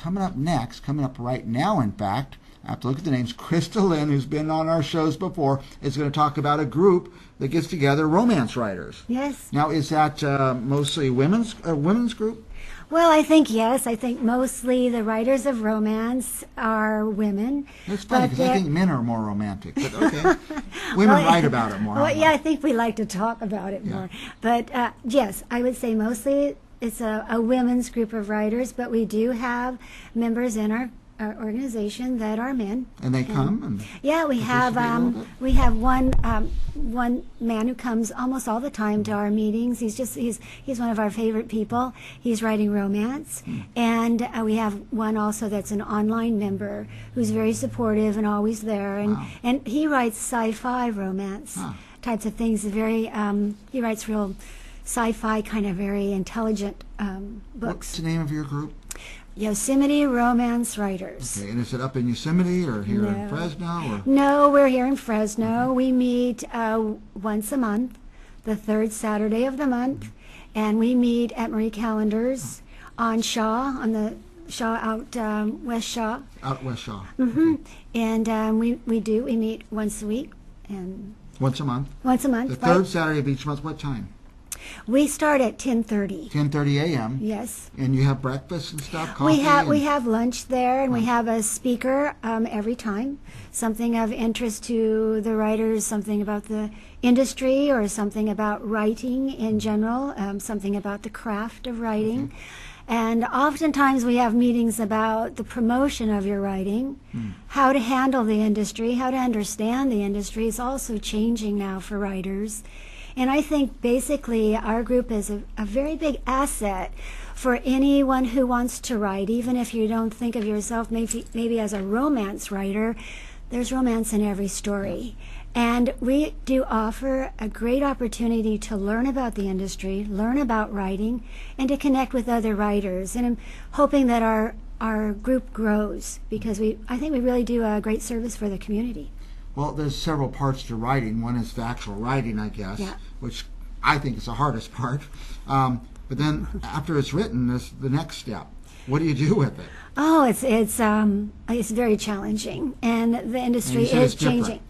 coming up next, coming up right now, in fact, I have to look at the names. Krista Lynn, who's been on our shows before, is going to talk about a group that gets together romance writers. Yes. Now, is that mostly women's group? Well, I think yes. I think mostly the writers of romance are women. It's funny because I think men are more romantic, but okay. Women write about it more. Well, yeah, I think we like to talk about it more. But yes, I would say mostly it's a women's group of writers, but we do have members in our organization that are men. And they come? And yeah, we have one man who comes almost all the time to our meetings. He's one of our favorite people. He's writing romance. And we have one also that's an online member who's very supportive and always there. And he writes sci-fi romance types of things. He writes real sci-fi, kind of very intelligent books. What's the name of your group? Yosemite Romance Writers. Okay, and is it up in Yosemite or here in Fresno? Or? No, we're here in Fresno. We meet once a month, the third Saturday of the month, and we meet at Marie Callender's on Shaw, on the Shaw out West Shaw. Out West Shaw. Mm-hmm. Okay. And we meet once a week and once a month. Once a month. The third Saturday of each month. What time? We start at 10:30. 10:30 a.m. Yes. And you have breakfast and stuff, coffee? We have lunch there, and we have a speaker every time, something of interest to the writers, something about the industry or something about writing in general, something about the craft of writing. Okay. And oftentimes we have meetings about the promotion of your writing, how to handle the industry, how to understand the industry. It's also changing now for writers. And I think basically our group is a very big asset for anyone who wants to write, even if you don't think of yourself maybe as a romance writer. There's romance in every story. And we do offer a great opportunity to learn about the industry, learn about writing, and to connect with other writers. And I'm hoping that our group grows because I think we really do a great service for the community. Well, there's several parts to writing. One is the actual writing, I guess, which I think is the hardest part. But then after it's written, there's the next step. What do you do with it? Oh, it's very challenging, and the industry is changing.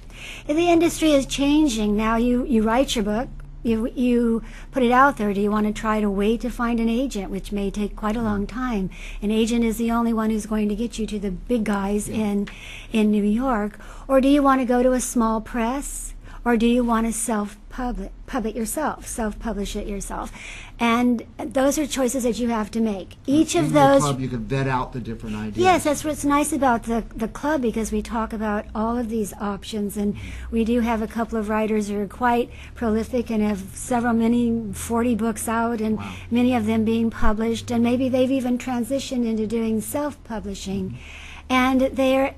The industry is changing now. You write your book. You put it out there. Do you want to try to wait to find an agent, which may take quite a long time? An agent is the only one who's going to get you to the big guys in New York. Or do you want to go to a small press? Or do you want to self-publish it yourself? And those are choices that you have to make. Each of those... In the club, you can vet out the different ideas. Yes, that's what's nice about the club, because we talk about all of these options, and we do have a couple of writers who are quite prolific and have many 40 books out, and many of them being published, and maybe they've even transitioned into doing self-publishing. And they're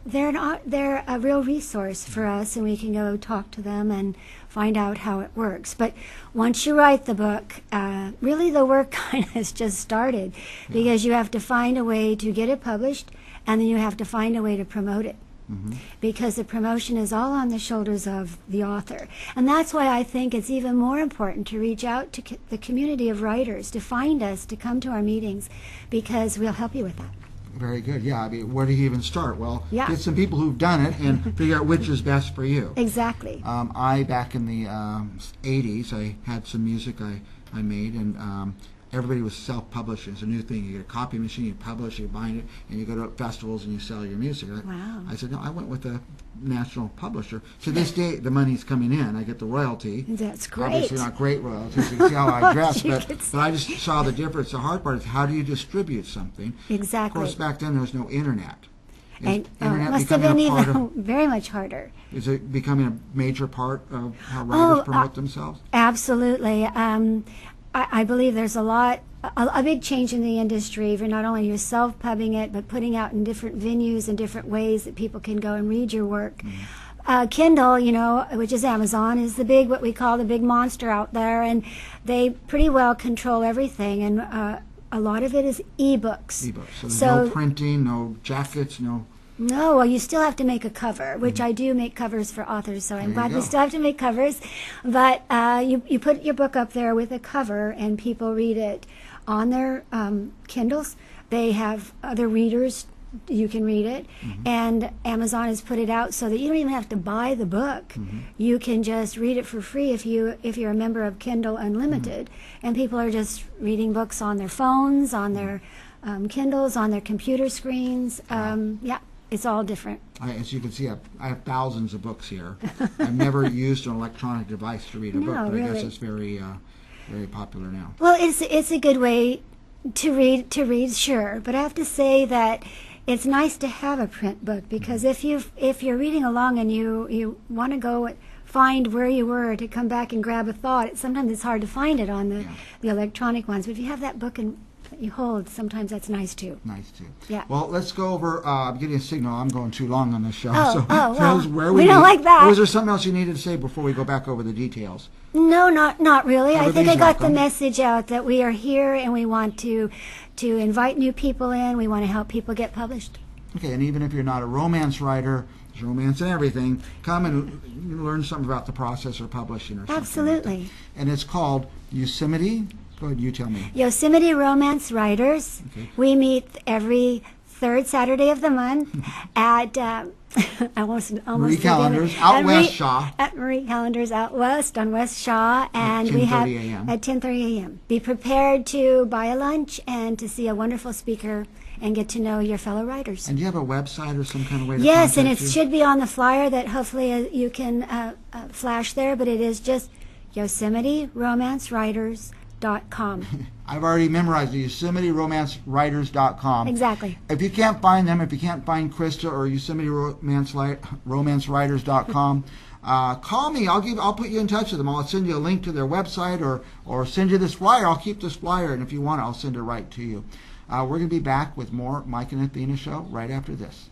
a real resource for us, and we can go talk to them and find out how it works. But once you write the book, really the work kind of has just started, because you have to find a way to get it published, and then you have to find a way to promote it. Because the promotion is all on the shoulders of the author. And that's why I think it's even more important to reach out to the community of writers, to find us, to come to our meetings, because we'll help you with that. Very good. Yeah, I mean, where do you even start? Well, get some people who've done it and figure out which is best for you. Exactly. Back in the 80s, I had some music I made, and everybody was self-publishing. It's a new thing. You get a copy machine, you publish, you bind it, and you go to festivals and you sell your music. Wow. I said, no, I went with a national publisher. To this day, the money's coming in. I get the royalty. That's great. Obviously not great royalties. You can see how I dress, but I just saw the difference. The hard part is, how do you distribute something? Exactly. Of course, back then there was no internet. And it must have been even very much harder. Is it becoming a major part of how writers promote themselves? Absolutely. I believe there's a big change in the industry for not only yourself pubbing it, but putting out in different venues and different ways that people can go and read your work. Kindle, which is Amazon, is what we call the big monster out there, and they pretty well control everything, and a lot of it is e-books. E-books. So no printing, no jackets, no... No, well, you still have to make a cover, which I do make covers for authors, so I'm glad we still have to make covers. But you put your book up there with a cover, and people read it on their Kindles. They have other readers. You can read it, and Amazon has put it out so that you don't even have to buy the book. You can just read it for free if you're a member of Kindle Unlimited, and people are just reading books on their phones, on their Kindles, on their computer screens. Yeah, it's all different. As you can see, I have thousands of books here. I've never used an electronic device to read a book, but I guess it's very popular now. Well, it's a good way to read, sure, but I have to say that it's nice to have a print book, because if you're reading along and you want to go find where you were to come back and grab a thought, sometimes it's hard to find it on the electronic ones. But if you have that book and you hold, sometimes that's nice too. Nice too. Yeah. Well, let's go over. I'm getting a signal. I'm going too long on this show. Well, where we don't like that. Or was there something else you needed to say before we go back over the details? No, not really. I think I got the welcome. message out that we are here and we want to invite new people in. We want to help people get published. Okay, and even if you're not a romance writer, there's romance and everything, come and learn something about the process of publishing or something. Absolutely. Like that. And it's called Yosemite. Go ahead, you tell me. Yosemite Romance Writers. Okay. We meet every third Saturday of the month at Marie Callender's out West Shaw. At Marie Callender's out west on West Shaw, and we have at 10:30 a.m. Be prepared to buy a lunch and to see a wonderful speaker and get to know your fellow writers. And do you have a website or some kind of way to Yes, and contact it you? should be on the flyer that hopefully you can flash there, but it is just YosemiteRomanceWriters.com. I've already memorized it, YosemiteRomanceWriters.com. Exactly. If you can't find them, if you can't find Krista or YosemiteRomanceWriters.com, call me. I'll put you in touch with them. I'll send you a link to their website or send you this flyer. I'll keep this flyer, and if you want it, I'll send it right to you. We're going to be back with more Mike and Athena show right after this.